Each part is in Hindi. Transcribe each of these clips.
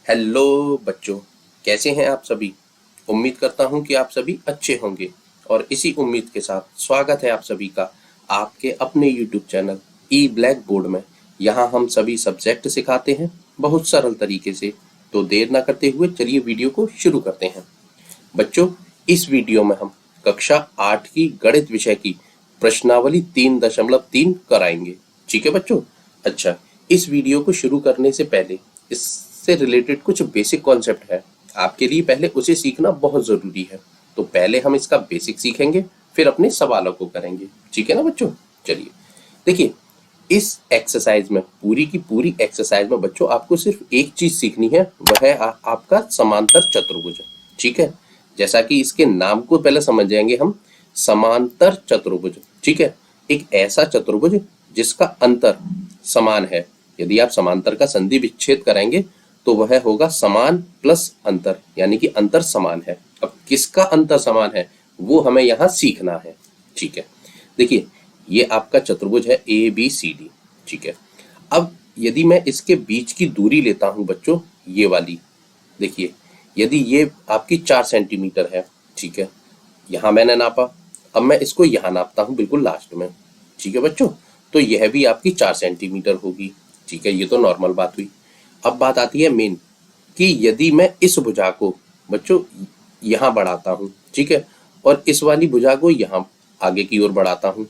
हेलो बच्चों, कैसे हैं आप सभी। उम्मीद करता हूं कि आप सभी अच्छे होंगे और इसी उम्मीद के साथ स्वागत है आप सभी का आपके अपने YouTube चैनल ई ब्लैक बोर्ड में। यहां हम सभी सब्जेक्ट सिखाते हैं बहुत सरल तरीके से। तो देर ना करते हुए चलिए वीडियो को शुरू करते हैं। बच्चों, इस वीडियो में हम कक्षा 8 की गणित विषय की प्रश्नावली 3.3 कराएंगे। ठीक है बच्चों। अच्छा, इस वीडियो को शुरू करने से पहले इससे रिलेटेड कुछ बेसिक कॉन्सेप्ट है, आपके लिए पहले उसे सीखना बहुत जरूरी है। तो पहले हम इसका बेसिक सीखेंगे, फिर अपने सवालों को करेंगे। ठीक है ना बच्चों। चलिए देखिए, इस एक्सरसाइज में पूरी की पूरी एक्सरसाइज में बच्चों आपको सिर्फ एक चीज सीखनी है, वह है आपका समांतर चतुर्भुज। ठीक है। जैसा कि इसके नाम को पहले समझ जाएंगे हम, समांतर चतुर्भुज। ठीक है। एक ऐसा चतुर्भुज जिसका अंतर समान है। यदि आप समांतर का संधि विच्छेद करेंगे तो वह होगा समान प्लस अंतर, यानी कि अंतर समान है। अब किसका अंतर समान है वो हमें यहाँ सीखना है। ठीक है। देखिए, ये आपका चतुर्भुज है ए बी सी डी। ठीक है। अब यदि मैं इसके बीच की दूरी लेता हूं बच्चों, ये वाली देखिए, यदि ये आपकी 4 सेंटीमीटर है। ठीक है। यहां मैंने नापा, अब मैं इसको यहां नापता हूं बिल्कुल लास्ट में। ठीक है बच्चों। तो यह भी आपकी 4 सेंटीमीटर होगी। ठीक है, ये तो नॉर्मल बात हुई। अब बात आती है मेन, कि यदि मैं इस भुजा को बच्चों यहां बढ़ाता हूं, ठीक है, और इस वाली भुजा को यहां आगे की ओर बढ़ाता हूं,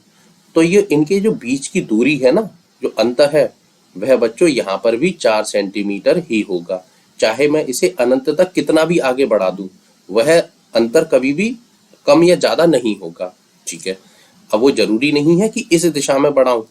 तो ये इनके जो बीच की दूरी है ना, जो अंतर है, वह बच्चों यहाँ पर भी 4 सेंटीमीटर ही होगा। चाहे मैं इसे अनंत तक कितना भी आगे बढ़ा दूं, वह अंतर कभी भी कम या ज्यादा नहीं होगा। ठीक है। अब वो जरूरी नहीं है कि इस दिशा में बढ़ाऊं,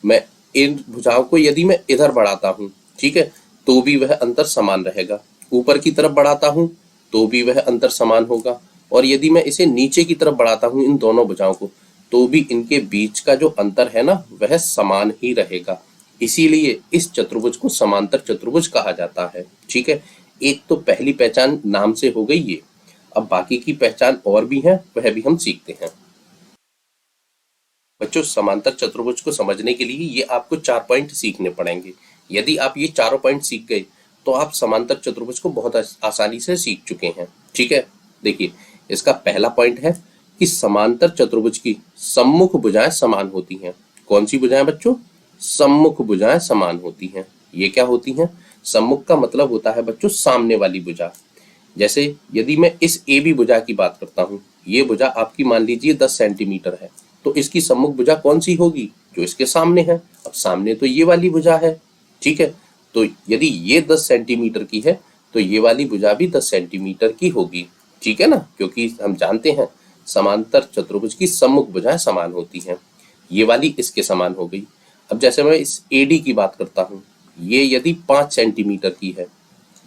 मैं इन भुजाओं को यदि मैं इधर बढ़ाता हूं, ठीक है, तो भी वह अंतर समान रहेगा। ऊपर की तरफ बढ़ाता हूं तो भी वह अंतर समान होगा, और यदि मैं इसे नीचे की तरफ बढ़ाता हूं इन दोनों भुजाओं को, तो भी इनके बीच का जो अंतर है ना, वह समान ही रहेगा। इसीलिए इस चतुर्भुज को समांतर चतुर्भुज कहा जाता है। ठीक है। एक तो पहली पहचान नाम से हो गई ये। अब बाकी की पहचान और भी है, वह भी हम सीखते हैं। बच्चों, समांतर चतुर्भुज को समझने के लिए ये आपको 4 पॉइंट सीखने पड़ेंगे। यदि आप ये चारों पॉइंट सीख गए तो आप समांतर चतुर्भुज को बहुत आसानी से सीख चुके हैं। ठीक है। देखिए, इसका पहला पॉइंट है कि समांतर चतुर्भुज की सम्मुख भुजाएं समान होती हैं। कौन सी भुजाएं बच्चों? सम्मुख भुजाएं समान होती हैं। ये क्या होती हैं? सम्मुख का मतलब होता है बच्चों सामने वाली भुजा। जैसे यदि मैं इस ए बी भुजा की बात करता हूँ, ये भुजा आपकी मान लीजिए 10 सेंटीमीटर है, तो इसकी सम्मुख भुजा कौन सी होगी? जो इसके सामने है। अब सामने तो ये वाली भुजा है। ठीक है। तो यदि ये 10 सेंटीमीटर की है तो ये वाली भुजा भी 10 सेंटीमीटर की होगी। ठीक है ना, क्योंकि हम जानते हैं समांतर चतुर्भुज की सम्मुख भुजाएं समान होती हैं। ये वाली इसके समान हो गई। अब जैसे मैं इस एडी की बात करता हूँ, ये यदि 5 सेंटीमीटर की है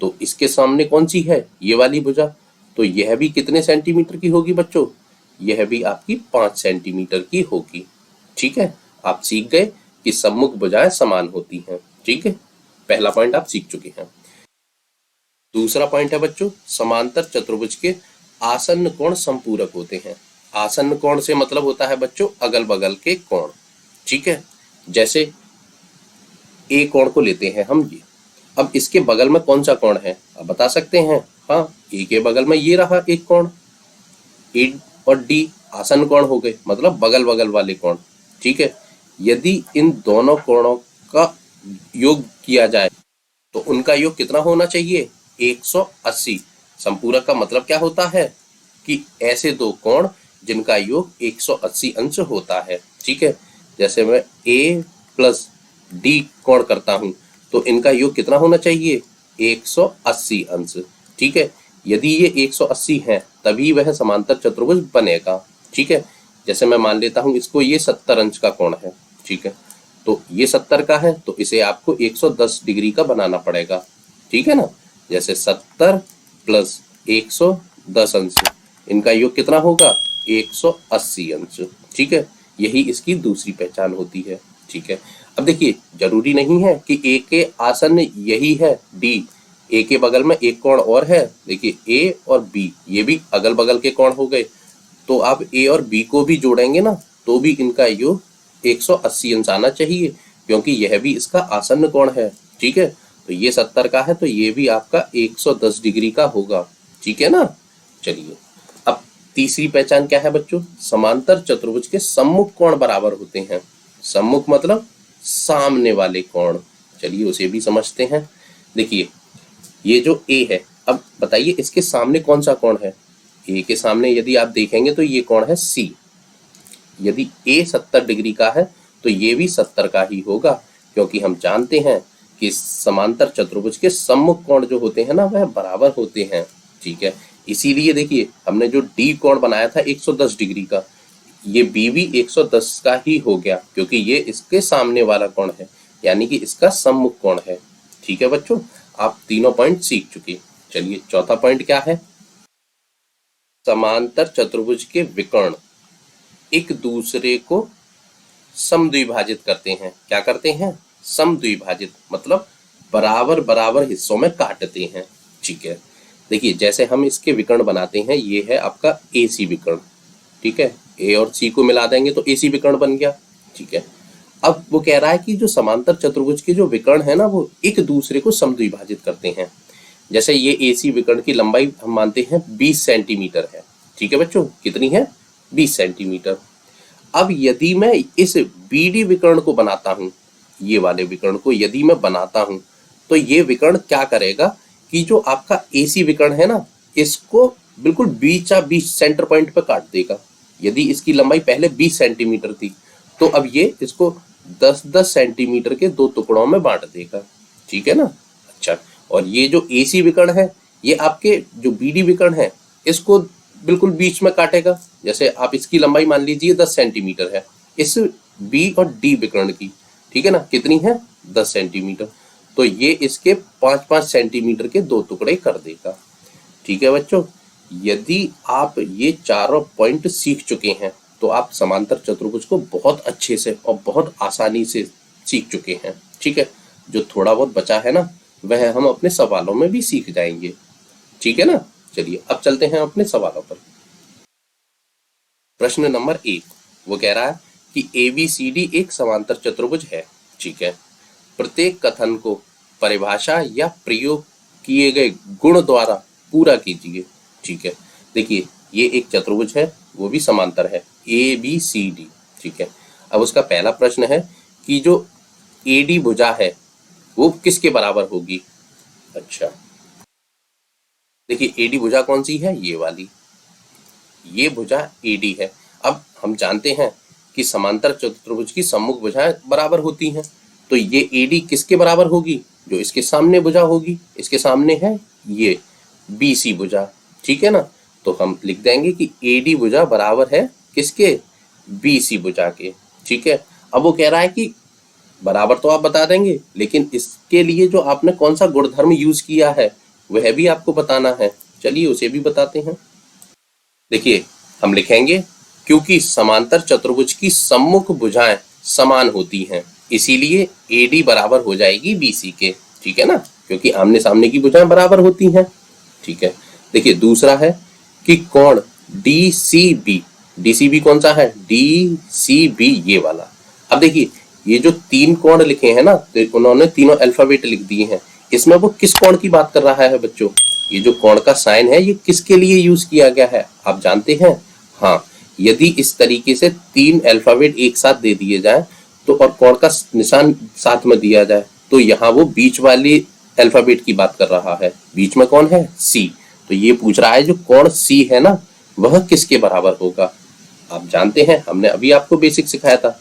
तो इसके सामने कौन सी है? ये वाली भुजा। तो यह भी कितने सेंटीमीटर की होगी बच्चों? यह भी आपकी 5 सेंटीमीटर की होगी। ठीक है। आप सीख गए कि सम्मुख भुजाएं समान होती हैं। ठीक है। पहला पॉइंट आप सीख चुके हैं। दूसरा पॉइंट है बच्चों, समांतर चतुर्भुज के आसन्न कोण संपूरक होते हैं। आसन्न कोण से मतलब होता है बच्चों अगल बगल के कोण। ठीक है। जैसे ए कोण को लेते हैं हम ये, अब इसके बगल में कौन सा कोण है आप बता सकते हैं? हाँ, ए के बगल में ये रहा एक कोण। ए और डी आसन्न कोण हो गए, मतलब बगल बगल वाले कोण। ठीक है। यदि इन दोनों कोणों का योग किया जाए तो उनका योग कितना होना चाहिए? 180। संपूरक का मतलब क्या होता है? कि ऐसे दो कोण जिनका योग 180 अंश होता है। ठीक है। जैसे मैं ए प्लस डी कोण करता हूं तो इनका योग कितना होना चाहिए? 180 अंश। ठीक है। यदि ये 180 है तभी वह समांतर चतुर्भुज बनेगा। ठीक है। जैसे मैं मान लेता हूं इसको ये 70 अंश का कोण है। ठीक है। तो ये 70 का है तो इसे आपको 110 डिग्री का बनाना पड़ेगा। ठीक है ना। जैसे 70 प्लस 110 अंश, इनका योग कितना होगा? 180 अंश। ठीक है। यही इसकी दूसरी पहचान होती है। ठीक है। अब देखिए, जरूरी नहीं है कि ए के आसन्न यही है डी। ए के बगल में एक कोण और है। देखिए, ए और बी ये भी अगल बगल के कोण हो गए, तो आप ए और बी को भी जोड़ेंगे ना तो भी इनका योग 180 अंश आना चाहिए, क्योंकि यह भी इसका आसन्न कोण है। ठीक है। तो ये 70 का है, तो ये भी आपका 110 डिग्री का होगा। ठीक है ना। चलिए अब तीसरी पहचान क्या है बच्चों, समांतर चतुर्भुज के सम्मुख कोण बराबर होते हैं। सम्मुख मतलब सामने वाले कोण। चलिए उसे भी समझते हैं। देखिए ये जो ए है, अब बताइए इसके सामने कौन सा कोण है। ए के सामने यदि आप देखेंगे तो ये कोण है सी। यदि ए 70 डिग्री का है तो ये भी 70 का ही होगा, क्योंकि हम जानते हैं कि समांतर चतुर्भुज के सम्मुख कोण जो होते हैं ना वह बराबर होते हैं। ठीक है, इसीलिए देखिए हमने जो डी कोण बनाया था 110 डिग्री का, ये बी भी 110 का ही हो गया, क्योंकि ये इसके सामने वाला कोण है, यानी कि इसका सम्मुख कोण है। ठीक है बच्चों, आप तीनों पॉइंट सीख चुके। चलिए चौथा पॉइंट क्या है, समांतर चतुर्भुज के विकर्ण एक दूसरे को समद्विभाजित करते हैं। क्या करते हैं, समद्विभाजित, मतलब बराबर बराबर हिस्सों में काटते हैं। ठीक है, देखिए जैसे हम इसके विकर्ण बनाते हैं, ये है आपका AC विकर्ण। ठीक है, ए और सी को मिला देंगे तो AC विकर्ण बन गया। ठीक है, अब वो कह रहा है कि जो समांतर चतुर्भुज के जो विकर्ण है ना वो एक दूसरे को समद्विभाजित करते हैं। जैसे ये AC विकर्ण की लंबाई हम मानते हैं 20 सेंटीमीटर है। ठीक है बच्चों, कितनी है, 20 सेंटीमीटर। अब यदि मैं इस BD विकर्ण को बनाता हूं, ये वाले विकर्ण को यदि मैं बनाता हूं, तो ये विकर्ण क्या करेगा कि जो आपका AC विकर्ण है ना, इसको बिल्कुल बीचा बीच सेंटर पॉइंट पे काट देगा। यदि इसकी लंबाई पहले 20 सेंटीमीटर थी, तो अब ये इसको 10-10 सेंटीमीटर के दो टुकड़ों में बांट देगा। ठीक है ना। अच्छा, और ये जो AC विकर्ण है, ये आपके जो BD विकर्ण है इसको बिल्कुल बीच में काटेगा। जैसे आप इसकी लंबाई मान लीजिए 10 सेंटीमीटर है, इस B और D विकर्ण की, ठीक है ना, कितनी है, 10 सेंटीमीटर, तो ये इसके 5-5 सेंटीमीटर के दो टुकड़े कर देगा। ठीक है बच्चों, यदि आप ये चारों पॉइंट सीख चुके हैं तो आप समांतर चतुर्भुज को बहुत अच्छे से और बहुत आसानी से सीख चुके हैं। ठीक है, जो थोड़ा बहुत बचा है ना वह हम अपने सवालों में भी सीख जाएंगे। ठीक है ना। चलिए अब चलते हैं अपने सवालों पर। प्रश्न नंबर 1, वो कह रहा है कि ABCD एक समांतर चतुर्भुज है। ठीक है, प्रत्येक कथन को परिभाषा या प्रयोग किए गए गुण द्वारा पूरा कीजिए। ठीक है, देखिए ये एक चतुर्भुज है, वो भी समांतर है, ABCD। ठीक है, अब उसका पहला प्रश्न है कि जो AD भुजा है वो किसके बराबर होगी। अच्छा, देखिए AD भुजा कौन सी है, ये वाली, ये भुजा AD है। अब हम जानते हैं कि समांतर चतुर्भुज की सम्मुख भुजाएं बराबर होती हैं, तो ये AD किसके बराबर होगी, जो इसके सामने भुजा होगी। इसके सामने है ये BC भुजा। ठीक है ना, तो हम लिख देंगे कि AD भुजा बराबर है किसके, BC भुजा के। ठीक है, अब वो कह रहा है कि बराबर तो आप बता देंगे, लेकिन इसके लिए जो आपने कौन सा गुणधर्म यूज किया है वह भी आपको बताना है। चलिए उसे भी बताते हैं। देखिए हम लिखेंगे क्योंकि समांतर चतुर्भुज की सम्मुख भुजाएं समान होती हैं, इसीलिए AD बराबर हो जाएगी BC के। ठीक है ना, क्योंकि आमने सामने की भुजाएं बराबर होती हैं। ठीक है, देखिए दूसरा है कि कोण DCB, DCB कौन सा है, DCB ये वाला। अब देखिए ये जो तीन कोण लिखे हैं ना, तो उन्होंने तीनों अल्फाबेट लिख दिए हैं, इसमें वो किस कोण की बात कर रहा है बच्चों, ये जो कोण का साइन है ये किसके लिए यूज किया गया है आप जानते हैं। हाँ, यदि इस तरीके से तीन अल्फाबेट एक साथ दे दिए जाए तो और कोण का निशान साथ में दिया जाए, तो यहाँ वो बीच वाली अल्फाबेट की बात कर रहा है। बीच में कौन है, C, तो ये पूछ रहा है जो कोण C है ना वह किसके बराबर होगा। आप जानते हैं, हमने अभी आपको बेसिक सिखाया था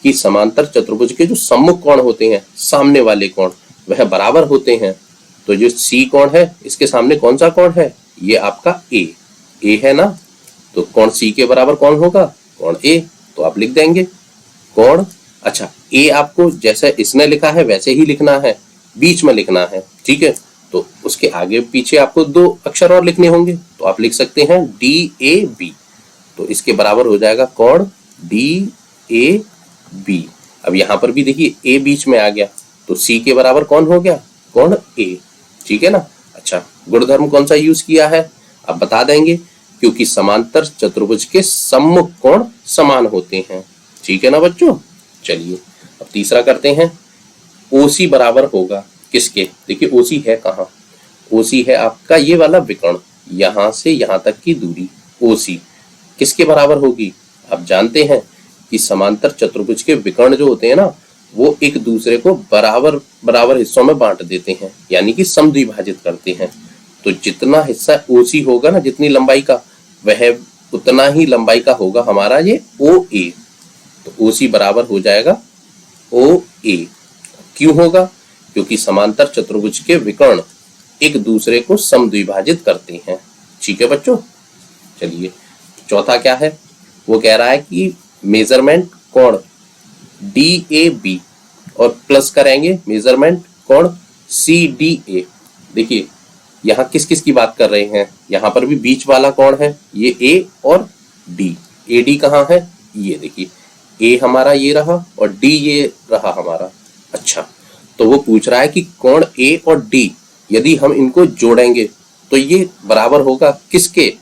कि समांतर चतुर्भुज के जो सम्मुख कोण होते हैं, सामने वाले कोण, वह बराबर होते हैं। तो जो C कोण है इसके सामने कौन सा कोण है, ये आपका A है ना, तो कोण C के बराबर कौन होगा, कोण A, तो आप लिख देंगे कोण। अच्छा, A आपको जैसे इसने लिखा है वैसे ही लिखना है, बीच में लिखना है। ठीक है, तो उसके आगे पीछे आपको दो अक्षर और लिखने होंगे, तो आप लिख सकते हैं DAB, तो इसके बराबर हो जाएगा कोण DAB। अब यहाँ पर भी देखिए A बीच में आ गया, तो C के बराबर कौन हो गया, कोण A। ठीक है ना। अच्छा, गुणधर्म कौन सा यूज किया है आप बता देंगे, क्योंकि समांतर चतुर्भुज के सम्मुख कोण समान होते हैं। ठीक है ना बच्चों। चलिए अब तीसरा करते हैं, OC बराबर होगा किसके, देखिए ओसी है कहाँ, ओसी है आपका ये वाला विकर्ण, यहां से यहां तक की दूरी ओसी किसके बराबर होगी। आप जानते हैं कि समांतर चतुर्भुज के विकर्ण जो होते हैं ना वो एक दूसरे को बराबर बराबर हिस्सों में बांट देते हैं, यानी कि समद्विभाजित करते हैं। तो जितना हिस्सा ओसी होगा ना, जितनी लंबाई का, वह उतना ही लंबाई का होगा हमारा ये ओ ए। तो ओसी बराबर हो जाएगा ओ ए। क्यों होगा, क्योंकि समांतर चतुर्भुज के विकर्ण एक दूसरे को समद्विभाजित करते हैं। ठीक है बच्चों, चलिए चौथा क्या है, वो कह रहा है कि मेजरमेंट कोण डी ए बी और प्लस करेंगे मेजरमेंट कोण सी डी ए। देखिए यहाँ किस किस की बात कर रहे हैं, यहाँ पर भी बीच वाला कोण है ये ए और डी। ए डी कहाँ है, ये देखिए ए हमारा ये रहा और डी ये रहा हमारा। अच्छा, तो वो पूछ रहा है कि कोण ए और डी यदि हम इनको जोड़ेंगे तो ये बराबर होगा किसके।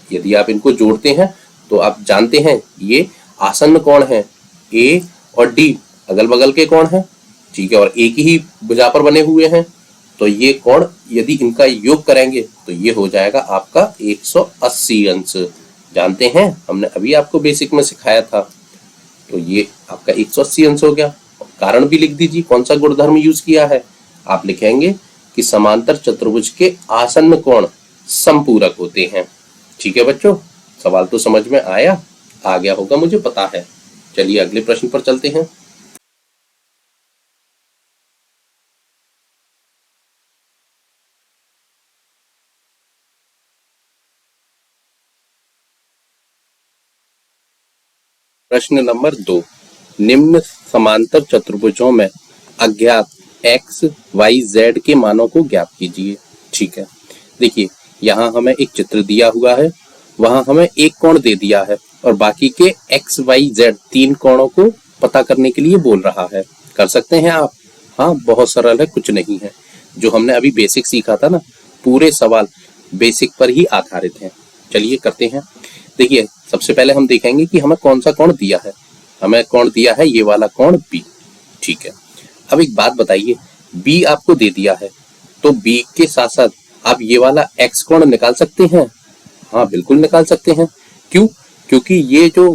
यदि आप इनको जोड़ते हैं तो आप जानते हैं ये आसन्न कोण है, ए और डी अगल बगल के कोण हैं, ठीक है, और एक ही भुजा पर बने हुए हैं। तो ये कोण यदि इनका योग करेंगे तो ये हो जाएगा आपका 180 अंश। जानते हैं, हमने अभी आपको बेसिक में सिखाया था। तो ये आपका 180 अंश हो गया। कारण भी लिख दीजिए, कौन सा गुणधर्म यूज किया है। आप लिखेंगे कि समांतर चतुर्भुज के आसन्न कोण समपूरक होते हैं। ठीक है बच्चों, सवाल तो समझ में आ गया होगा मुझे पता है। चलिए अगले प्रश्न पर चलते हैं। प्रश्न नंबर 2, निम्न समांतर चतुर्भुजों में अज्ञात x, y, z के मानों को ज्ञात कीजिए। ठीक है, देखिए यहाँ हमें एक चित्र दिया हुआ है, वहां हमें एक कोण दे दिया है और बाकी के x, y, z तीन कोणों को पता करने के लिए बोल रहा है। कर सकते हैं आप, हाँ बहुत सरल है, कुछ नहीं है। जो हमने अभी बेसिक सीखा था ना, पूरे सवाल बेसिक पर ही आधारित हैं। चलिए करते हैं। देखिए सबसे पहले हम देखेंगे कि हमें कौन सा कोण दिया है। हमें कोण दिया है ये वाला कोण B। ठीक है, अब एक बात बताइए, B आपको दे दिया है तो B के साथ साथ आप ये वाला x कोण निकाल सकते हैं। हाँ बिल्कुल निकाल सकते हैं। क्यों, क्योंकि ये जो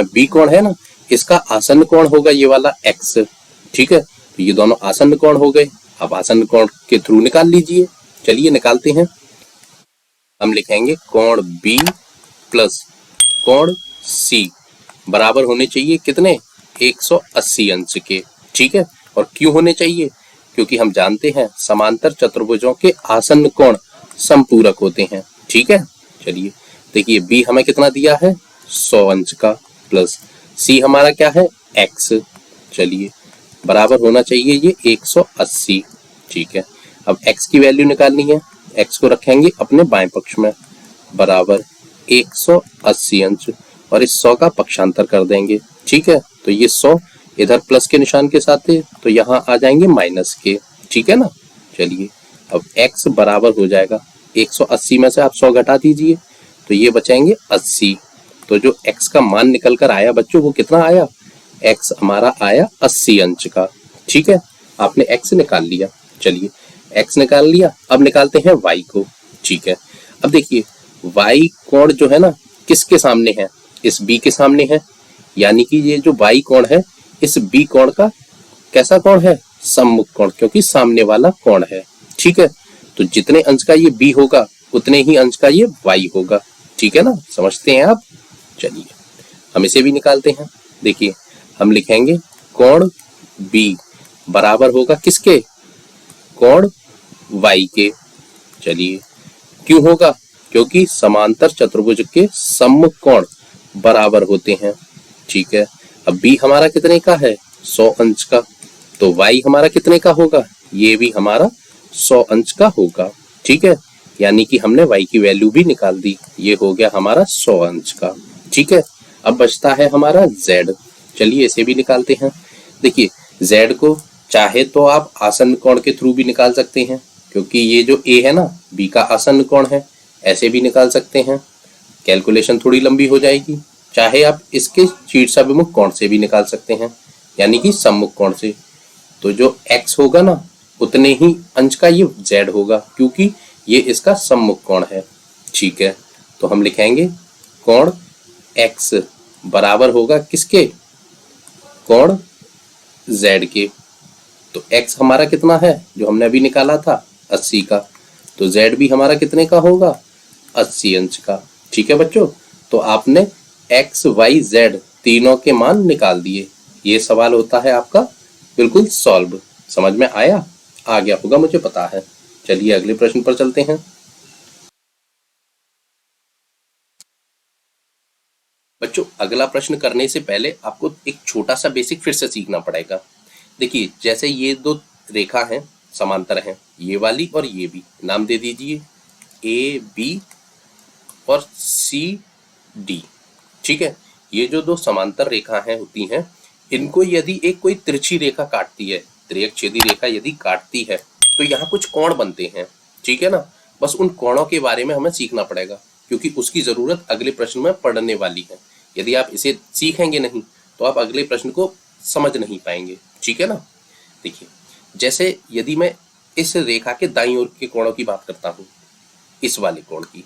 B कोण है ना, इसका आसन्न कोण होगा ये वाला x। ठीक है, तो ये दोनों आसन्न कोण हो गए। अब आसन्न कोण के थ्रू निकाल लीजिए। चलिए निकालते हैं। हम लिखेंगे कोण B प्लस कोण C बराबर होने चाहिए कितने, 180 अंश के। ठीक है, और क्यों होने चाहिए, क्योंकि हम जानते हैं समांतर चतुर्भुजों के आसन्न कोण समपूरक होते हैं। ठीक है, चलिए देखिए B हमें कितना दिया है, 100 अंश का, प्लस C हमारा क्या है, x। चलिए बराबर होना चाहिए ये 180। ठीक है, अब x की वैल्यू निकालनी है। x को रखेंगे अपने बाएं पक्ष में, बराबर 180 अंश और इस 100 का पक्षांतर कर देंगे। ठीक है, तो ये 100 इधर प्लस के निशान के साथ है तो यहाँ आ जाएंगे माइनस के। ठीक है ना, चलिए अब x बराबर हो जाएगा 180 में से आप 100 घटा दीजिए तो ये बचेंगे 80। तो जो x का मान निकल कर आया बच्चों वो कितना आया, x हमारा आया 80 अंश का। ठीक है, आपने x निकाल लिया। चलिए x निकाल लिया, अब निकालते हैं y को। ठीक है, अब देखिए y कोण जो है ना किसके सामने है, इस b के सामने है, यानी कि ये जो y कोण है इस b कोण का कैसा कोण है, सम्मुख कोण, क्योंकि सामने वाला कोण है। ठीक है, तो जितने अंश का ये b होगा उतने ही अंश का ये y होगा। ठीक है ना, समझते हैं आप। चलिए हम इसे भी निकालते हैं। देखिए हम लिखेंगे कोण b बराबर होगा किसके, कोण y के। चलिए क्यों होगा, क्योंकि समांतर चतुर्भुज के सम्मुख कोण बराबर होते हैं। ठीक है, अब b हमारा कितने का है, 100 अंश का, तो y हमारा कितने का होगा, ये भी हमारा 100 अंश का होगा। ठीक है, यानी कि हमने y की वैल्यू भी निकाल दी, ये हो गया हमारा 100 अंश का। ठीक है, अब बचता है हमारा z। चलिए इसे भी निकालते हैं। देखिए z को चाहे तो आप आसन्न कोण के थ्रू भी निकाल सकते हैं, क्योंकि ये जो a है ना b का आसन्न कोण है, ऐसे भी निकाल सकते हैं। कैलकुलेशन थोड़ी लंबी हो जाएगी। चाहे आप इसके शीर्षाभिमुख कोण से भी निकाल सकते हैं, यानी कि सम्मुख कोण से। तो जो x होगा ना उतने ही अंश का ये z होगा, क्योंकि ये इसका सम्मुख कोण है। ठीक है, तो हम लिखेंगे कोण x बराबर होगा किसके, कोण z के। तो x हमारा कितना है जो हमने अभी निकाला था 80 का, तो z भी हमारा कितने का होगा 80 अंश का। ठीक है बच्चों, तो आपने x y z तीनों के मान निकाल दिए। ये सवाल होता है आपका बिल्कुल सॉल्व। समझ में आया, आ गया होगा मुझे पता है। चलिए अगले प्रश्न पर चलते हैं। बच्चों अगला प्रश्न करने से पहले आपको एक छोटा सा बेसिक फिर से सीखना पड़ेगा। देखिए जैसे ये दो रेखा हैं, समांतर हैं, ये वाली और ये भी, नाम दे दीजिए ए बी और सी डी। ठीक है, ये जो दो समांतर रेखा हैं होती हैं, इनको यदि एक कोई तिरछी रेखा काटती है, तिर्यक छेदी रेखा यदि काटती है, तो यहाँ कुछ कोण बनते हैं। ठीक है ना, बस उन कोणों के बारे में हमें सीखना पड़ेगा, क्योंकि उसकी जरूरत अगले प्रश्न में पड़ने वाली है। यदि आप इसे सीखेंगे नहीं तो आप अगले प्रश्न को समझ नहीं पाएंगे। ठीक है ना, देखिए जैसे यदि मैं इस रेखा के दाईं ओर के कोणों की बात करता हूँ, इस वाले कोण की,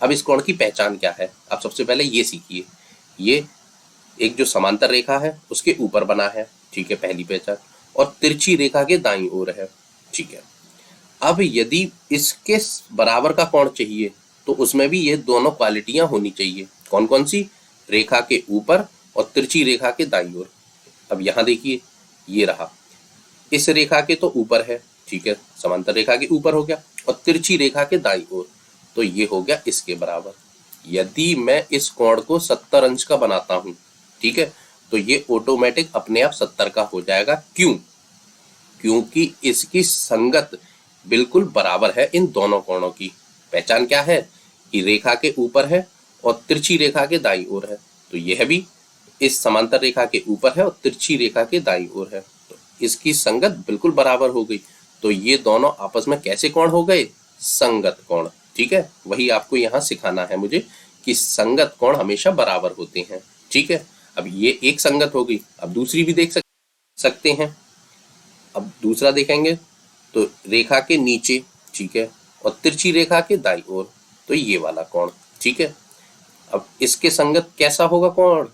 अब इस कोण की पहचान क्या है, आप सबसे पहले ये सीखिए। ये एक जो समांतर रेखा है उसके ऊपर बना है, ठीक है, पहली पहचान, और तिरछी रेखा के दाईं ओर है। ठीक है, अब यदि इसके बराबर का कोण चाहिए तो उसमें भी ये दोनों क्वालिटियां होनी चाहिए। कौन कौन सी, रेखा के ऊपर और तिरछी रेखा के दाईं ओर। अब यहाँ देखिए, ये रहा, इस रेखा के तो ऊपर है, ठीक है, समांतर रेखा के ऊपर हो गया, और तिरछी रेखा के दाईं ओर, तो ये हो गया इसके बराबर। यदि मैं इस कोण को 70 अंश का बनाता हूं, ठीक है, तो ये ऑटोमेटिक अपने आप 70 का हो जाएगा। क्यों, क्योंकि इसकी संगत बिल्कुल बराबर है इन दोनों कोणों की। पहचान क्या है कि रेखा के ऊपर है और तिरछी रेखा के दाईं ओर है, तो यह भी इस समांतर रेखा के ऊपर है और तिरछी रेखा के दाईं ओर है, तो इसकी संगत बिल्कुल बराबर हो गई। तो ये दोनों आपस में कैसे कोण हो गए, संगत कोण। ठीक है, वही आपको यहाँ सिखाना है मुझे कि संगत कोण हमेशा बराबर होते हैं। ठीक है, अब ये एक संगत हो गई, अब दूसरी भी देख सकते हैं। अब दूसरा देखेंगे तो रेखा के नीचे, ठीक है, और तिरछी रेखा के दाईं ओर, तो ये वाला कोण। ठीक है, अब इसके संगत कैसा होगा कोण,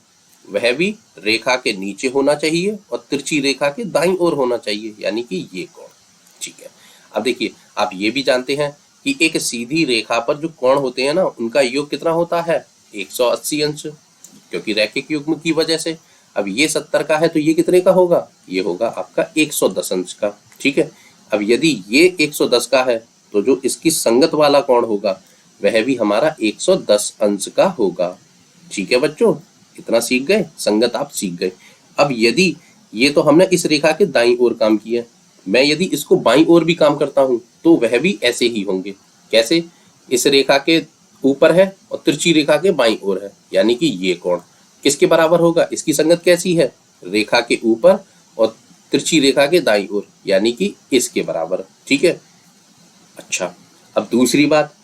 वह भी रेखा के नीचे होना चाहिए और तिरछी रेखा के दाईं ओर होना चाहिए, यानी कि ये कोण। ठीक है, अब देखिए आप ये भी जानते हैं कि एक सीधी रेखा पर जो कोण होते हैं ना, उनका योग कितना होता है 180 अंश, क्योंकि रैखिक युग्म की वजह से। अब ये 70 का है तो ये कितने का होगा, ये होगा आपका 110 अंश का। ठीक है, अब यदि ये 110 का है तो जो इसकी संगत वाला कोण होगा वह भी हमारा 110 अंश का होगा। ठीक है बच्चों, इतना सीख गए, संगत आप सीख गए। अब यदि ये तो हमने इस रेखा के दाईं ओर काम किया, मैं यदि इसको बाईं ओर भी काम करता हूं तो वह भी ऐसे ही होंगे। कैसे, इस रेखा के ऊपर है और तिरछी रेखा के बाईं ओर है, यानी कि ये कोण किसके बराबर होगा, इसकी संगत कैसी है, रेखा के ऊपर और तिरछी रेखा के दाईं ओर, यानी कि इसके बराबर। ठीक है, अच्छा अब दूसरी बात,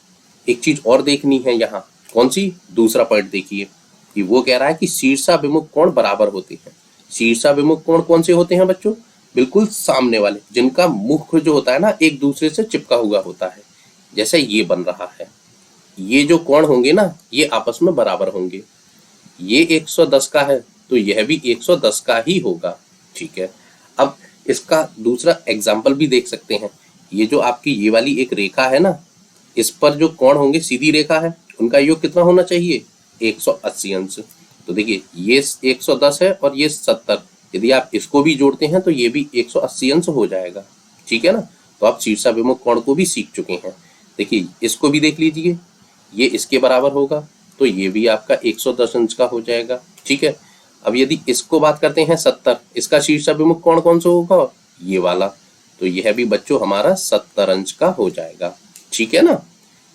एक चीज और देखनी है यहाँ। कौन सी, दूसरा पॉइंट देखिए कि वो कह रहा है कि शीर्षाभिमुख कोण बराबर होते हैं। शीर्षाभिमुख कोण कौन से होते हैं बच्चों, बिल्कुल सामने वाले, जिनका मुख जो होता है ना एक दूसरे से चिपका हुआ होता है, जैसे ये बन रहा है। ये जो कोण होंगे ना ये आपस में बराबर होंगे। ये 110 का है तो यह भी 110 का ही होगा। ठीक है, अब इसका दूसरा एग्जाम्पल भी देख सकते हैं। ये जो आपकी ये वाली एक रेखा है ना, इस पर जो कोण होंगे, सीधी रेखा है, उनका योग कितना होना चाहिए 180 अंश। तो देखिए ये 110 है और ये 70, यदि आप इसको भी जोड़ते हैं तो ये भी 180 अंश हो जाएगा। ठीक है ना, तो आप शीर्षाभिमुख कोण को भी सीख चुके हैं। देखिए इसको भी देख लीजिए, ये इसके बराबर होगा तो ये भी आपका 110 अंश का हो जाएगा। ठीक है, अब यदि इसको बात करते हैं 70, इसका शीर्षाभिमुख कोण कौन सा होगा, ये वाला, तो यह भी बच्चों हमारा 70 अंश का हो जाएगा। ठीक है ना,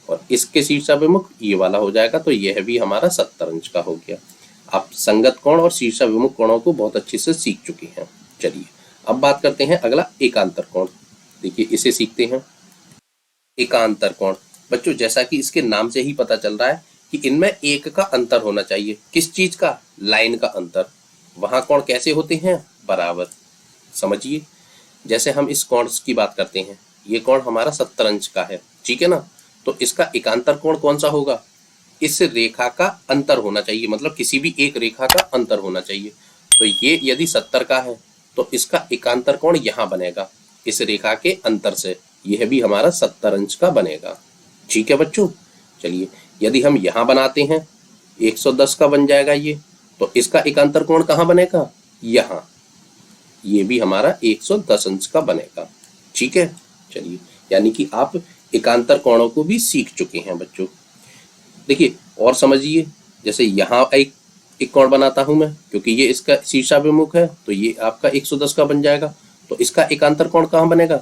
और इसके शीर्षाभिमुख ये वाला हो जाएगा, तो यह भी हमारा 70 अंश का हो गया। आप संगत कोण और शीर्षाभिमुख कोणों को बहुत अच्छे से सीख चुके हैं। चलिए अब बात करते हैं अगला, एकांतर कोण। देखिए इसे सीखते हैं। एकांतर कोण बच्चों, जैसा कि इसके नाम से ही पता चल रहा है कि इनमें एक का अंतर होना चाहिए। किस चीज का, लाइन का अंतर। वहां कोण कैसे होते हैं, बराबर। समझिए, जैसे हम इस कोण की बात करते हैं, ये कोण हमारा 70 अंश का है, ठीक है ना। तो इसका एकांतर कोण कौन सा होगा? इस रेखा का अंतर होना चाहिए, मतलब किसी भी एक रेखा का अंतर होना चाहिए। तो ये यदि 70 का है तो इसका एकांतर कोण यहाँ बनेगा इस रेखा के अंतर से, यह भी हमारा 70 अंश का बनेगा। ठीक है बच्चों, चलिए यदि हम यहाँ बनाते हैं 110 का बन जाएगा ये, तो इसका एकांतर कोण कहाँ बनेगा? यहाँ, ये भी हमारा 110 अंश का बनेगा। ठीक है, चलिए यानी कि आप एकांतर कोणों को भी सीख चुके हैं बच्चों। देखिए और समझिए, जैसे यहाँ एक कोण बनाता हूं मैं, क्योंकि ये इसका शीर्षाभिमुख है तो ये आपका 110 का बन जाएगा। तो इसका एकांतर कोण कहाँ बनेगा?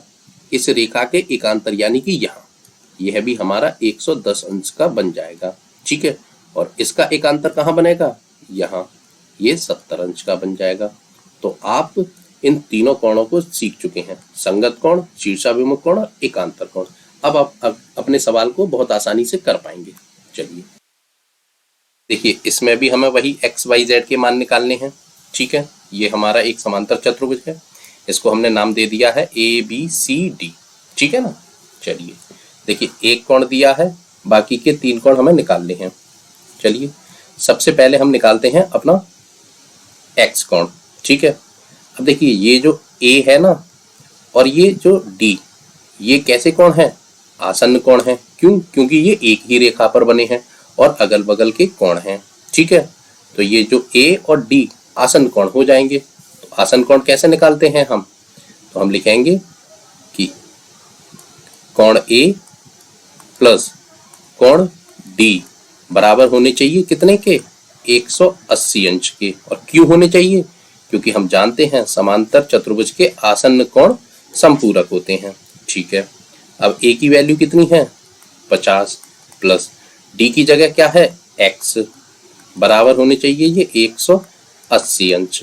इस रेखा के एकांतर यानी कि यहाँ, यह भी हमारा 110 अंश का बन जाएगा। ठीक है, और इसका एकांतर कहाँ बनेगा? यहाँ, ये 70 अंश का बन जाएगा। तो आप इन तीनों कोणों को सीख चुके हैं, संगत कोण, शीर्षाभिमुख कोण और एकांतर कोण। अब आप अपने सवाल को बहुत आसानी से कर पाएंगे। चलिए देखिए, इसमें भी हमें वही x y z के मान निकालने हैं। ठीक है, ये हमारा एक समांतर चतुर्भुज है, इसको हमने नाम दे दिया है ABCD। ठीक है ना। चलिए देखिए, एक कोण दिया है, बाकी के 3 कोण हमें निकालने हैं। चलिए सबसे पहले हम निकालते हैं अपना x कोण। ठीक है, अब देखिए ये जो A है ना और ये जो D, ये कैसे कोण है? आसन्न कोण है। क्यों? क्योंकि ये एक ही रेखा पर बने हैं और अगल बगल के कोण हैं। ठीक है, तो ये जो A और D आसन्न कोण हो जाएंगे। तो आसन्न कोण कैसे निकालते हैं हम? तो हम लिखेंगे कि कोण A प्लस कोण D बराबर होने चाहिए कितने के? 180 अंश के। और क्यों होने चाहिए? क्योंकि हम जानते हैं समांतर चतुर्भुज के आसन्न कोण समपूरक होते हैं। ठीक है, अब A की वैल्यू कितनी है? 50 प्लस D की जगह क्या है? X बराबर होने चाहिए ये 180 अंश।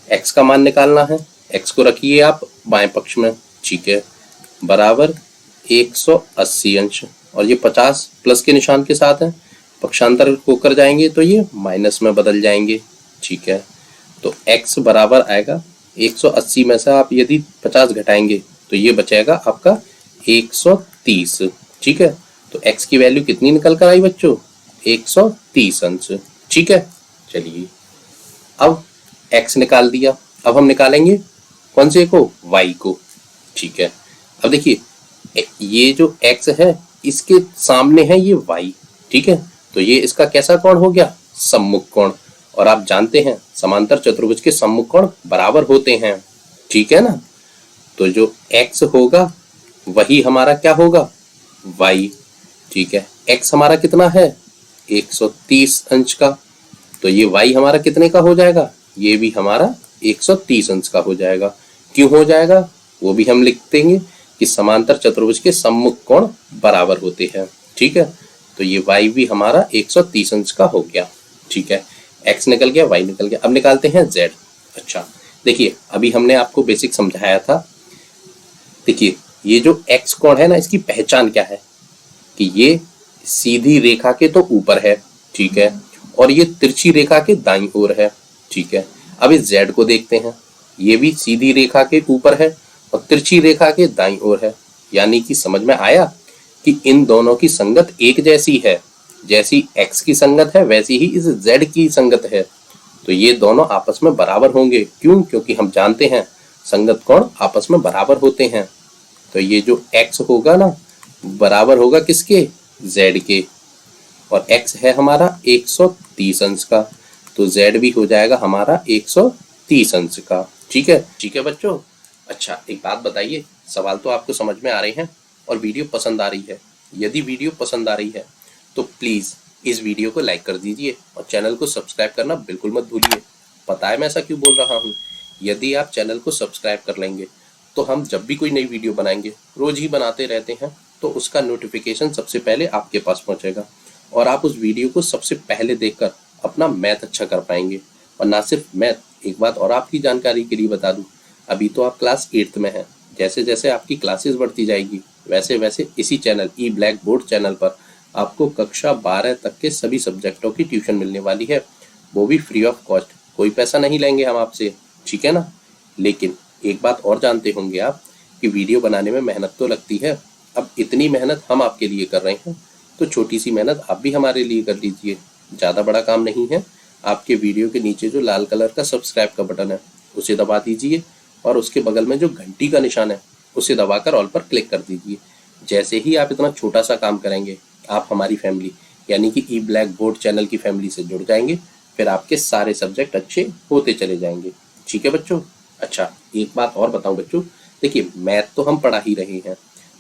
X का मान निकालना है, X को रखिए आप बाएं पक्ष में। ठीक है, बराबर 180 अंश, और ये 50 प्लस के निशान के साथ है, पक्षांतर होकर जाएंगे तो ये माइनस में बदल जाएंगे। ठीक है, तो x बराबर आएगा 180 में से आप यदि 50 घटाएंगे तो ये बचेगा आपका 130। ठीक है, तो x की वैल्यू कितनी निकल कर आई बच्चों? 130 अंश। ठीक है, चलिए अब x निकाल दिया, अब हम निकालेंगे कौन से को? y को। ठीक है, अब देखिए ये जो x है इसके सामने है ये y। ठीक है, तो ये इसका कैसा कोण हो गया? सम्मुख कोण। और आप जानते हैं समांतर चतुर्भुज के सम्मुख कोण बराबर होते हैं। ठीक है ना, तो जो x होगा वही हमारा क्या होगा? y। ठीक है, x हमारा कितना है? 130 अंश का, तो ये y हमारा कितने का हो जाएगा? ये भी हमारा 130 अंश का हो जाएगा। क्यों हो जाएगा वो भी हम लिख देंगे कि समांतर चतुर्भुज के सम्मुख कोण बराबर होते हैं। ठीक है, तो ये y भी हमारा 130 अंश का हो गया। ठीक है, x निकल गया, y निकल गया। अब निकालते हैं z। अच्छा देखिए, अभी हमने आपको बेसिक समझाया था। देखिए ये जो x कोण है ना, इसकी पहचान क्या है? कि ये सीधी रेखा के तो ऊपर है, ठीक है, और ये तिरछी रेखा के दाईं ओर है। ठीक है, अब इस z को देखते हैं, ये भी सीधी रेखा के ऊपर है और तिरछी रेखा के दाईं ओर है। यानी कि समझ में आया कि इन दोनों की संगत एक जैसी है। जैसी x की संगत है वैसी ही इस z की संगत है, तो ये दोनों आपस में बराबर होंगे। क्यों? क्योंकि हम जानते हैं संगत कोण आपस में बराबर होते हैं। तो ये जो x होगा ना बराबर होगा किसके? z के, और x है हमारा 130 अंश का, तो z भी हो जाएगा हमारा 130 अंश का। ठीक है बच्चों। अच्छा एक बात बताइए, सवाल तो आपको समझ में आ रहे हैं और वीडियो पसंद आ रही है। यदि वीडियो पसंद आ रही है तो प्लीज़ इस वीडियो को लाइक कर दीजिए और चैनल को सब्सक्राइब करना बिल्कुल मत भूलिए। पता है मैं ऐसा क्यों बोल रहा हूँ? यदि आप चैनल को सब्सक्राइब कर लेंगे तो हम जब भी कोई नई वीडियो बनाएंगे, रोज ही बनाते रहते हैं, तो उसका नोटिफिकेशन सबसे पहले आपके पास पहुँचेगा और आप उस वीडियो को सबसे पहले देखकर अपना मैथ अच्छा कर पाएंगे। और ना सिर्फ मैथ, एक बात और आपकी जानकारी के लिए बता दूँ, अभी तो आप क्लास 8th में हैं। जैसे जैसे आपकी क्लासेस बढ़ती जाएगी वैसे वैसे इसी चैनल ई ब्लैक बोर्ड चैनल पर आपको कक्षा 12 तक के सभी सब्जेक्टों की ट्यूशन मिलने वाली है, वो भी फ्री ऑफ कॉस्ट। कोई पैसा नहीं लेंगे हम आपसे, ठीक है ना। लेकिन एक बात और जानते होंगे आप कि वीडियो बनाने में मेहनत तो लगती है। अब इतनी मेहनत हम आपके लिए कर रहे हैं तो छोटी सी मेहनत आप भी हमारे लिए कर लीजिए। ज़्यादा बड़ा काम नहीं है। आपके वीडियो के नीचे जो लाल कलर का सब्सक्राइब का बटन है उसे दबा दीजिए और उसके बगल में जो घंटी का निशान है उसे दबाकर ऑल पर क्लिक कर दीजिए। जैसे ही आप इतना छोटा सा काम करेंगे आप हमारी फैमिली यानी कि ई ब्लैक बोर्ड चैनल की फैमिली से जुड़ जाएंगे। फिर आपके सारे सब्जेक्ट अच्छे होते चले जाएंगे। ठीक है बच्चों। अच्छा, एक बात और बताऊं बच्चों, देखिए मैथ तो हम पढ़ा ही रहे हैं,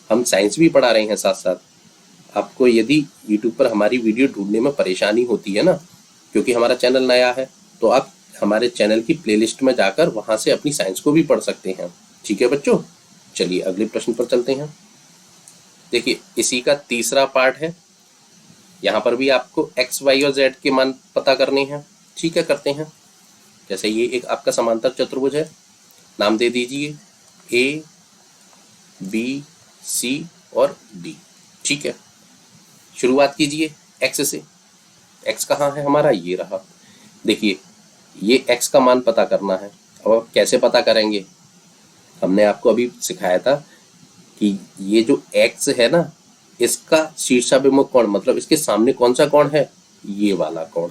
हम साइंस भी पढ़ा रहे हैं साथ साथ। आपको यदि यूट्यूब पर हमारी वीडियो ढूंढने में परेशानी होती है ना, क्योंकि हमारा चैनल नया है, तो आप हमारे चैनल की प्लेलिस्ट में जाकर वहां से अपनी साइंस को भी पढ़ सकते हैं। ठीक है बच्चों, चलिए अगले प्रश्न पर चलते हैं। देखिए इसी का तीसरा पार्ट है। यहाँ पर भी आपको एक्स वाई और जेड के मान पता करने हैं। ठीक है, करते हैं। जैसे ये एक आपका समांतर चतुर्भुज है, नाम दे दीजिए ए बी सी और डी। ठीक है, शुरुआत कीजिए एक्स से। एक्स कहाँ है हमारा, ये रहा। देखिए ये एक्स का मान पता करना है। अब आप कैसे पता करेंगे, हमने आपको अभी सिखाया था कि ये जो एक्स है ना, इसका शीर्षाभिमुख कोण मतलब इसके सामने कौन सा कोण है, ये वाला कोण।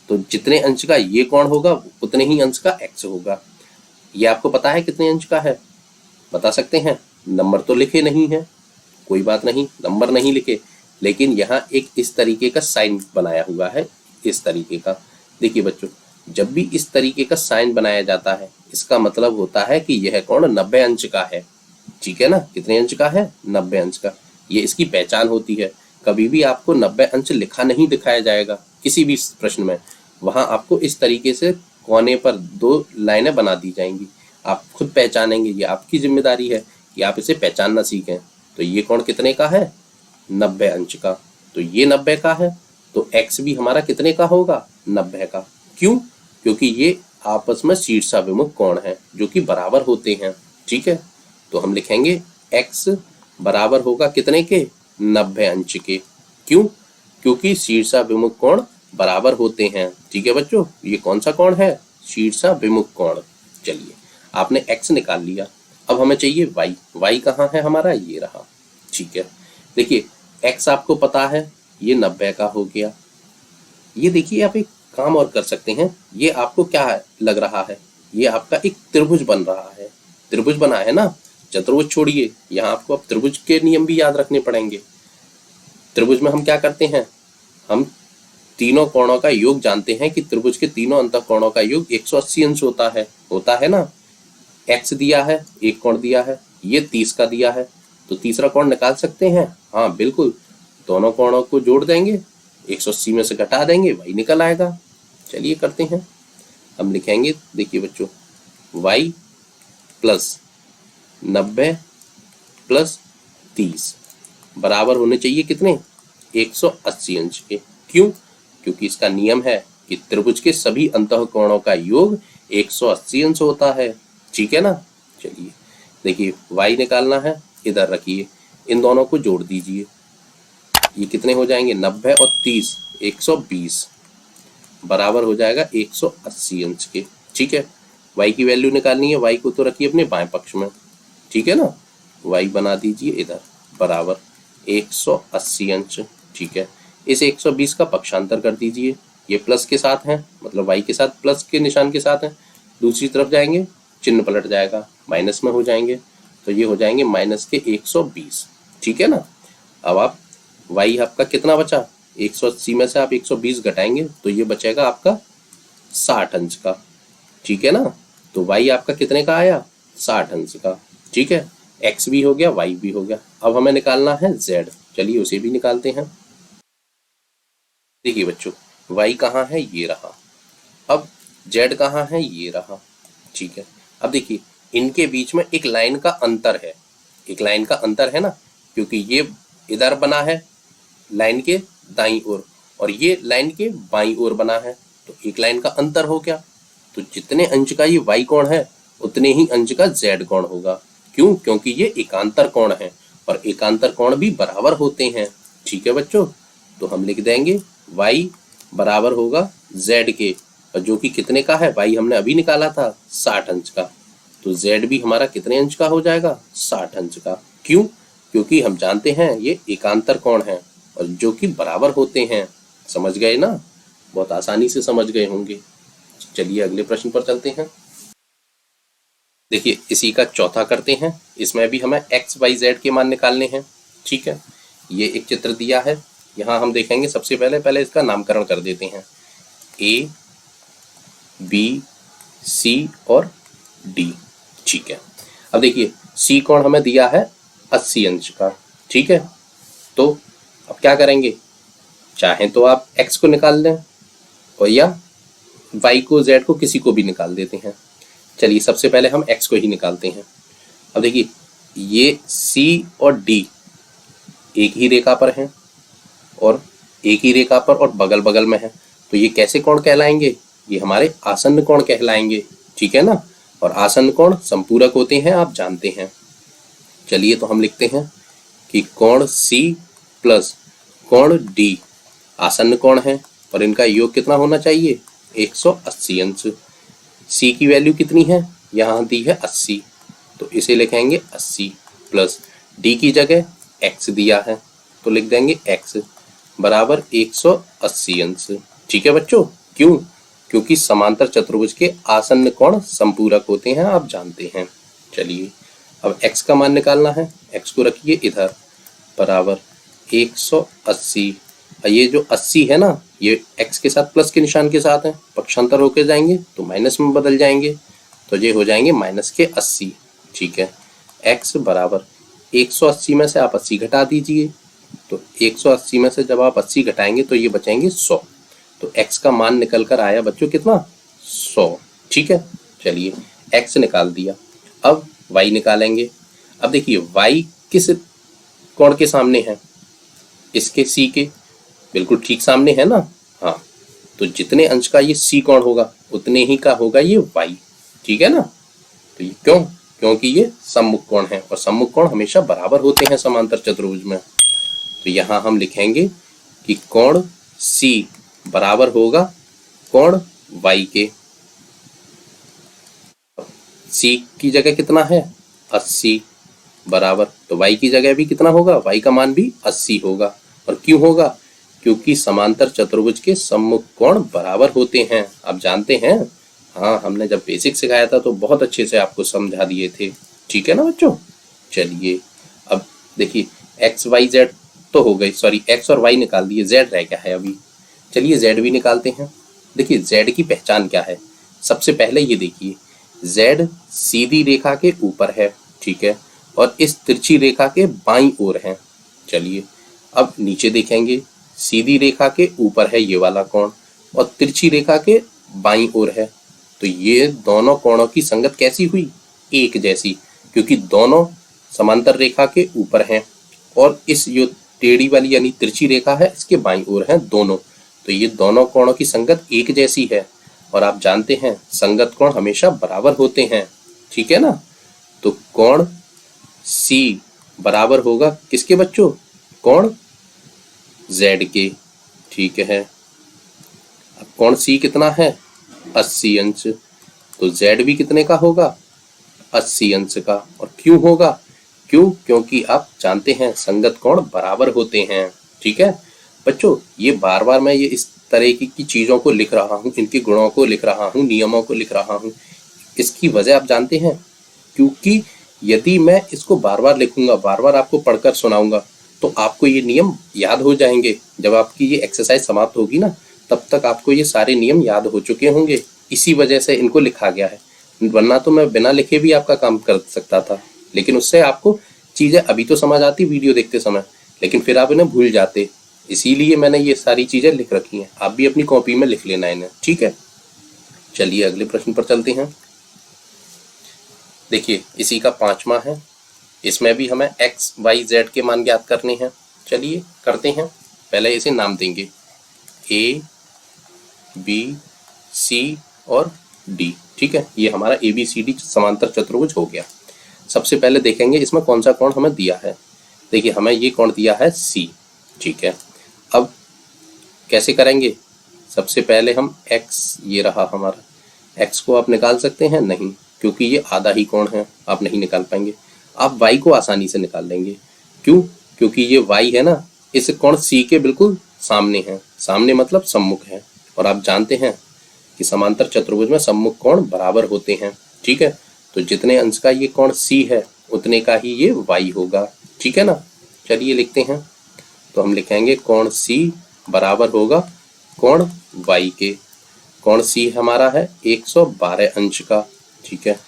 तो जितने अंश का ये कोण होगा उतने ही अंश का एक्स होगा। ये आपको पता है कितने अंश का है, बता सकते हैं? नंबर तो लिखे नहीं है, कोई बात नहीं, नंबर नहीं लिखे, लेकिन यहाँ एक इस तरीके का साइन बनाया हुआ है, इस तरीके का। देखिए बच्चों, जब भी इस तरीके का साइन बनाया जाता है इसका मतलब होता है कि यह कोण 90 अंश का है। ठीक है ना, कितने अंश का है, 90 अंश का। ये इसकी पहचान होती है। कभी भी आपको 90 अंश लिखा नहीं दिखाया जाएगा किसी भी प्रश्न में, वहां आपको इस तरीके से कोने पर 2 लाइनें बना दी जाएंगी। आप खुद पहचानेंगे, ये आपकी जिम्मेदारी है कि आप इसे पहचानना सीखें। तो ये कोण कितने का है, 90 अंश का। तो ये 90 का है, तो x भी हमारा कितने का होगा, 90 का। क्यों? क्योंकि ये आपस में शीर्षाभिमुख कोण है जो कि बराबर होते हैं। ठीक है, तो हम लिखेंगे x बराबर होगा कितने के, 90 अंश के। क्यों? क्योंकि शीर्षाभिमुख कोण बराबर होते हैं। ठीक है बच्चों, ये कौन सा कोण है, शीर्षाभिमुख कोण। चलिए आपने x निकाल लिया, अब हमें चाहिए y। y कहाँ है हमारा, ये रहा। ठीक है, देखिए x आपको पता है ये 90 का हो गया। ये देखिए आप एक काम और कर सकते हैं, ये आपको क्या है लग रहा है, ये आपका एक त्रिभुज बन रहा है। त्रिभुज बना है ना, चतुर्भुज छोड़िए, यहाँ आपको अब त्रिभुज के नियम भी याद रखने पड़ेंगे। त्रिभुज में हम क्या करते हैं, हम तीनों कोणों का योग जानते हैं कि त्रिभुज के तीनों अंतःकोणों का योग 180 अंश होता है ना। एक्स दिया है, एक कोण दिया है, ये 30 का दिया है, तो तीसरा कोण निकाल सकते हैं। हाँ बिल्कुल, दोनों कोणों को जोड़ देंगे, 180 में से घटा देंगे, वही निकल आएगा। चलिए करते हैं, हम लिखेंगे, देखिए बच्चों, y प्लस 90 प्लस 30 बराबर होने चाहिए कितने, 180 अंश के। क्यों? क्योंकि इसका नियम है कि त्रिभुज के सभी अंतःकोणों का योग 180 अंश होता है। ठीक है ना। चलिए देखिए y निकालना है, इधर रखिए, इन दोनों को जोड़ दीजिए, ये कितने हो जाएंगे, 90 और 30, 120 बराबर हो जाएगा 180 अंश के। ठीक है, y की वैल्यू निकालनी है, y को तो रखिए अपने बाएं पक्ष में। ठीक है ना, y बना दीजिए इधर बराबर 180 अंश। ठीक है, इस 120 का पक्षांतर कर दीजिए, ये प्लस के साथ है मतलब y के साथ प्लस के निशान के साथ है, दूसरी तरफ जाएंगे चिन्ह पलट जाएगा, माइनस में हो जाएंगे, तो ये हो जाएंगे माइनस के 120। ठीक है ना। अब आप y आपका कितना बचा, 180 में से आप 120 घटाएंगे तो ये बचेगा आपका 60 अंश का। ठीक है ना, तो y आपका कितने का आया, 60 अंश का। ठीक है, x भी हो गया, y भी हो गया। अब हमें निकालना है z, चलिए उसे भी निकालते हैं। देखिए बच्चों, y कहाँ है, ये रहा। अब z कहाँ है, ये रहा। ठीक है, अब देखिए इनके बीच में एक लाइन का अंतर है, एक लाइन का अंतर है ना, क्योंकि ये इधर बना है लाइन के दाईं ओर और ये लाइन के बाईं ओर बना है, तो एक लाइन का अंतर हो गया। तो जितने अंश का ये y कोण है उतने ही अंश का z कोण होगा। क्यों? क्योंकि ये एकांतर कोण है और एकांतर कोण भी बराबर होते हैं। ठीक है बच्चों, तो हम लिख देंगे y बराबर होगा z के, और जो कि कितने का है, y हमने अभी निकाला था 60 अंश का। तो जेड भी हमारा कितने अंश का हो जाएगा, 60 अंश का। क्यों? क्योंकि हम जानते हैं ये एकांतर कोण है और जो कि बराबर होते हैं। समझ गए ना? बहुत आसानी से समझ गए होंगे। चलिए अगले प्रश्न पर चलते हैं। देखिए इसी का चौथा करते हैं। इसमें भी हमें एक्स वाई जेड के मान निकालने हैं। ठीक है, ये एक चित्र दिया है। यहाँ हम देखेंगे सबसे पहले इसका नामकरण कर देते हैं, ए बी सी और डी। ठीक है, अब देखिए सी कोण हमें दिया है 80 अंश का। ठीक है, तो अब क्या करेंगे, चाहें तो आप x को निकाल लें और या y को z को किसी को भी निकाल देते हैं। चलिए सबसे पहले हम x को ही निकालते हैं। अब देखिए ये c और d एक ही रेखा पर हैं और एक ही रेखा पर और बगल बगल में है, तो ये कैसे कोण कहलाएंगे, ये हमारे आसन्न कोण कहलाएंगे। ठीक है ना, और आसन्न कोण संपूरक होते हैं, आप जानते हैं। चलिए तो हम लिखते हैं कि कोण C प्लस कोण D आसन्न कोण है और इनका योग कितना होना चाहिए, 180 अंश। C की वैल्यू कितनी है, यहाँ दी है 80, तो इसे लिखेंगे 80 प्लस D की जगह x दिया है तो लिख देंगे x बराबर 180 अंश। ठीक है बच्चों, क्यों? क्योंकि समांतर चतुर्भुज के आसन्न कोण संपूरक होते हैं, आप जानते हैं। चलिए अब x का मान निकालना है। x को रखिए इधर बराबर 180। ये जो 80 है ना, ये x के साथ प्लस के निशान के साथ है, पक्षांतर होके जाएंगे तो माइनस में बदल जाएंगे, तो ये हो जाएंगे माइनस के 80। ठीक है, x बराबर 180 में से आप 80 घटा दीजिए, तो 180 में से जब आप 80 घटाएंगे तो ये बचेंगे 100। तो x का मान निकल कर आया बच्चों कितना, 100। ठीक है, चलिए x निकाल दिया। अब y निकालेंगे। अब देखिए y किस कोण के सामने है, इसके c के बिल्कुल ठीक सामने है ना। हाँ, तो जितने अंश का ये c कोण होगा उतने ही का होगा ये y। ठीक है ना, तो ये क्यों, क्योंकि ये सम्मुख कोण है और सम्मुख कोण हमेशा बराबर होते हैं समांतर चतुर्भुज में। तो यहाँ हम लिखेंगे कि कोण C बराबर होगा कोण y के। C की जगह कितना है, 80 बराबर, तो y की जगह भी कितना होगा, y का मान भी 80 होगा। और क्यों होगा, क्योंकि समांतर चतुर्भुज के सम्मुख कोण बराबर होते हैं, आप जानते हैं। हाँ, हमने जब बेसिक सिखाया था तो बहुत अच्छे से आपको समझा दिए थे। ठीक है ना बच्चों। चलिए अब देखिए एक्स वाई जेड तो हो गई, सॉरी एक्स और वाई निकाल दिए, जेड रह गया है अभी। चलिए जेड भी निकालते हैं। देखिए जेड की पहचान क्या है, सबसे पहले ये देखिए जेड सीधी रेखा के ऊपर है। ठीक है, और इस तिरछी रेखा के बाईं ओर है। चलिए अब नीचे देखेंगे, सीधी रेखा के ऊपर है ये वाला कोण और तिरछी रेखा के बाईं ओर है, तो ये दोनों कोणों की संगत कैसी हुई, एक जैसी, क्योंकि दोनों समांतर रेखा के ऊपर हैं और इस जो टेढ़ी वाली यानी तिरछी रेखा है इसके बाईं ओर हैं दोनों, तो ये दोनों कोणों की संगत एक जैसी है। और आप जानते हैं संगत कोण हमेशा बराबर होते हैं। ठीक है ना, तो कोण C बराबर होगा किसके बच्चों, कोण Z के। ठीक है, अब कोण C कितना है, 80 अंश, तो Z भी कितने का होगा, 80 अंश का। और क्यों होगा, क्यों, क्योंकि आप जानते हैं संगत कोण बराबर होते हैं। ठीक है बच्चों, ये बार बार मैं ये इस तरह की चीज़ों को लिख रहा हूँ, इनके गुणों को लिख रहा हूँ, नियमों को लिख रहा हूँ। इसकी वजह आप जानते हैं, क्योंकि यदि मैं इसको बार बार लिखूंगा, बार बार आपको पढ़कर सुनाऊंगा, तो आपको ये नियम याद हो जाएंगे। जब आपकी ये एक्सरसाइज समाप्त होगी ना, तब तक आपको ये सारे नियम याद हो चुके होंगे। इसी वजह से इनको लिखा गया है, वरना तो मैं बिना लिखे भी आपका काम कर सकता था, लेकिन उससे आपको चीज़ें अभी तो समझ आती वीडियो देखते समय, लेकिन फिर आप इन्हें भूल जाते। इसीलिए मैंने ये सारी चीज़ें लिख रखी हैं, आप भी अपनी कॉपी में लिख लेना इन्हें। ठीक है, चलिए अगले प्रश्न पर चलते हैं। देखिए इसी का पांचवा है। इसमें भी हमें एक्स वाई जेड के मान ज्ञात करने हैं। चलिए करते हैं। पहले इसे नाम देंगे ए बी सी और डी। ठीक है, ये हमारा ए बी सी डी समांतर चतुर्भुज हो गया। सबसे पहले देखेंगे इसमें कौन सा कोण हमें दिया है। देखिए हमें ये कोण दिया है सी। ठीक है, अब कैसे करेंगे, सबसे पहले हम x, ये रहा हमारा, x को आप निकाल सकते हैं नहीं, क्योंकि ये आधा ही कोण है, आप नहीं निकाल पाएंगे। आप y को आसानी से निकाल लेंगे। क्यों? क्योंकि ये y है ना, इस कोण C के बिल्कुल सामने है। सामने मतलब सम्मुख है, और आप जानते हैं कि समांतर चतुर्भुज में सम्मुख कोण बराबर होते हैं। ठीक है, तो जितने अंश का ये कोण C है उतने का ही ये y होगा। ठीक है ना, चलिए लिखते हैं। तो हम लिखेंगे कोण C बराबर होगा कोण y के। कोण C हमारा है 112 अंश का। ठीक है,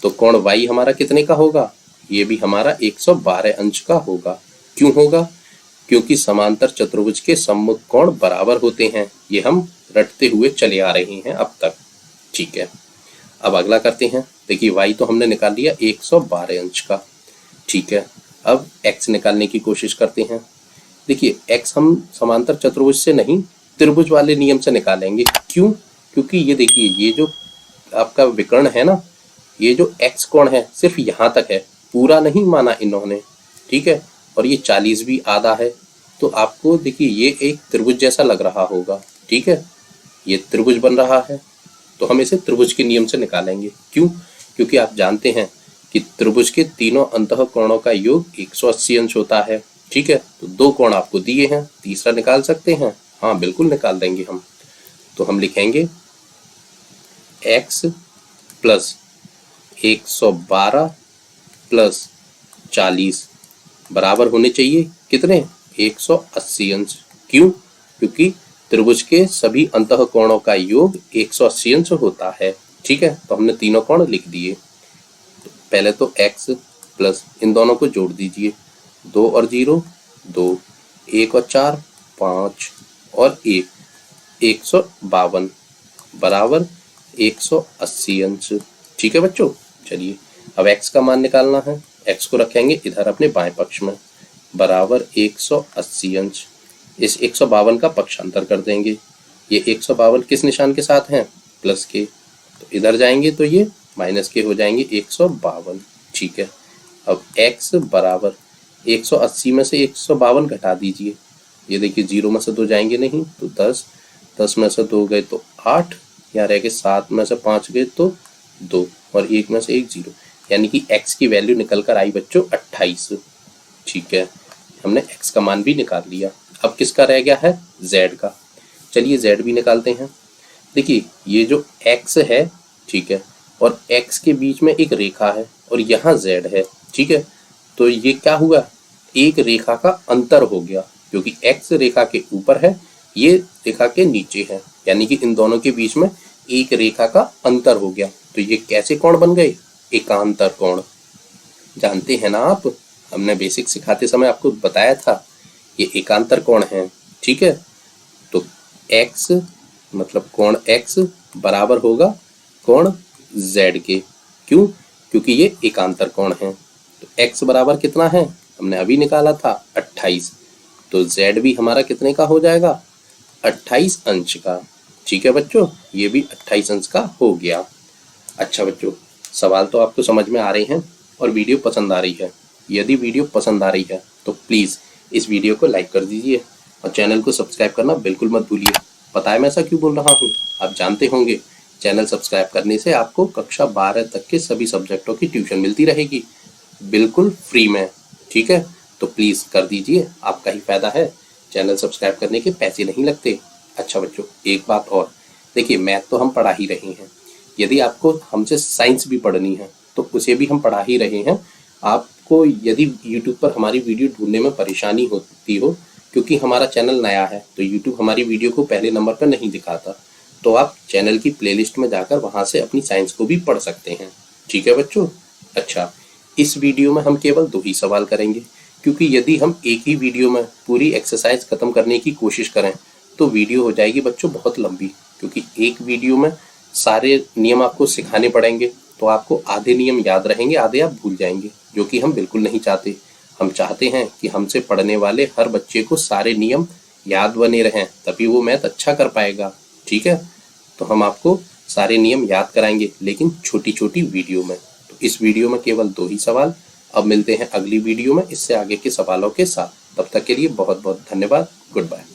तो कोण y हमारा कितने का होगा? ये भी हमारा 112 अंश का होगा। क्यों होगा? क्योंकि समांतर चतुर्भुज के सम्मुख कोण बराबर होते हैं। ये हम रटते हुए चले आ रहे हैं अब तक। ठीक है, अब अगला करते हैं। देखिए y तो हमने निकाल लिया 112 अंश का। ठीक है, अब x निकालने की कोशिश करते हैं। देखिए x हम समांतर चतुर्भुज से नहीं, त्रिभुज वाले नियम से निकालेंगे। क्यों? क्योंकि ये देखिए, ये जो आपका विकर्ण है ना, ये जो x कोण है सिर्फ यहाँ तक है, पूरा नहीं माना इन्होंने। ठीक है, और ये 40 भी आधा है। तो आपको देखिए ये एक त्रिभुज जैसा लग रहा होगा। ठीक है, ये त्रिभुज बन रहा है, तो हम इसे त्रिभुज के नियम से निकालेंगे। क्यों? क्योंकि आप जानते हैं कि त्रिभुज के तीनों अंतः कोणों का योग 180 अंश होता है। ठीक है, तो 2 कोण आपको दिए हैं, तीसरा निकाल सकते हैं? हाँ बिल्कुल निकाल देंगे हम। तो हम लिखेंगे x प्लस 112 प्लस 40 बराबर होने चाहिए कितने? 180 अंश। क्यों? क्योंकि त्रिभुज के सभी अंतः कोणों का योग 180 अंश होता है। ठीक है, तो हमने तीनों कोण लिख दिए। तो पहले तो x प्लस, इन दोनों को जोड़ दीजिए, 2 और 0 2, 1 और 4 5 और 1 152 बराबर 180 अंश। ठीक है बच्चों, चलिए अब x का मान निकालना है। x को रखेंगे इधर अपने बाएं पक्ष में, बराबर 180 अंश। इस 152 का पक्षांतर कर देंगे। ये 152 किस निशान के साथ हैं? प्लस के। तो इधर जाएंगे तो ये माइनस के हो जाएंगे 152। ठीक है, अब x बराबर 180 में से 152 घटा दीजिए। ये देखिए 0 में से 2 जाएंगे नहीं, तो 10, 10 में से 2 गए तो 8, यहाँ रह गए 7 में से 5 गए तो 2, और 1 में से 1 0, यानी कि x की वैल्यू निकल कर आई बच्चों 28। ठीक है, हमने x का मान भी निकाल लिया। अब किसका रह गया है? z का। चलिए z भी निकालते हैं। देखिए ये जो x है, ठीक है, और x के बीच में एक रेखा है और यहाँ z है। ठीक है, तो ये क्या हुआ? एक रेखा का अंतर हो गया, क्योंकि x रेखा के ऊपर है, ये रेखा के नीचे है, यानी कि इन दोनों के बीच में एक रेखा का अंतर हो गया। तो ये कैसे कोण बन गए? एकांतर कोण। जानते हैं ना आप, हमने बेसिक सिखाते समय आपको बताया था, ये एकांतर कोण है। ठीक है, तो x मतलब कोण x बराबर होगा कोण z के। क्यों? क्योंकि ये एकांतर कोण है। तो x बराबर कितना है? हमने अभी निकाला था 28, तो z भी हमारा कितने का हो जाएगा? 28 अंश का। ठीक है बच्चों, ये भी 28 अंश का हो गया। अच्छा बच्चों, सवाल तो आपको समझ में आ रहे हैं और वीडियो पसंद आ रही है। यदि वीडियो पसंद आ रही है तो प्लीज़ इस वीडियो को लाइक कर दीजिए और चैनल को सब्सक्राइब करना बिल्कुल मत भूलिए। पता है मैं ऐसा क्यों बोल रहा हूँ? आप जानते होंगे, चैनल सब्सक्राइब करने से आपको कक्षा 12 तक के सभी सब्जेक्टों की ट्यूशन मिलती रहेगी, बिल्कुल फ्री में। ठीक है, तो प्लीज़ कर दीजिए, आपका ही फायदा है। चैनल सब्सक्राइब करने के पैसे नहीं लगते। अच्छा बच्चों, एक बात और, देखिए मैथ तो हम पढ़ा ही रहे हैं, यदि आपको हमसे साइंस भी पढ़नी है तो उसे भी हम पढ़ा ही रहे हैं। आपको यदि यूट्यूब पर हमारी वीडियो ढूंढने में परेशानी होती हो, क्योंकि हमारा चैनल नया है तो यूट्यूब हमारी वीडियो को पहले नंबर पर नहीं दिखाता, तो आप चैनल की प्लेलिस्ट में जाकर वहाँ से अपनी साइंस को भी पढ़ सकते हैं। ठीक है बच्चों। अच्छा, इस वीडियो में हम केवल 2 ही सवाल करेंगे, क्योंकि यदि हम एक ही वीडियो में पूरी एक्सरसाइज खत्म करने की कोशिश करें तो वीडियो हो जाएगी बच्चों बहुत लंबी, क्योंकि एक वीडियो में सारे नियम आपको सिखाने पड़ेंगे, तो आपको आधे नियम याद रहेंगे, आधे आप भूल जाएंगे, जो कि हम बिल्कुल नहीं चाहते। हम चाहते हैं कि हमसे पढ़ने वाले हर बच्चे को सारे नियम याद बने रहें, तभी वो मैथ अच्छा कर पाएगा। ठीक है, तो हम आपको सारे नियम याद कराएंगे, लेकिन छोटी छोटी वीडियो में। तो इस वीडियो में केवल 2 ही सवाल। अब मिलते हैं अगली वीडियो में इससे आगे के सवालों के साथ। तब तक के लिए बहुत बहुत धन्यवाद। Good bye.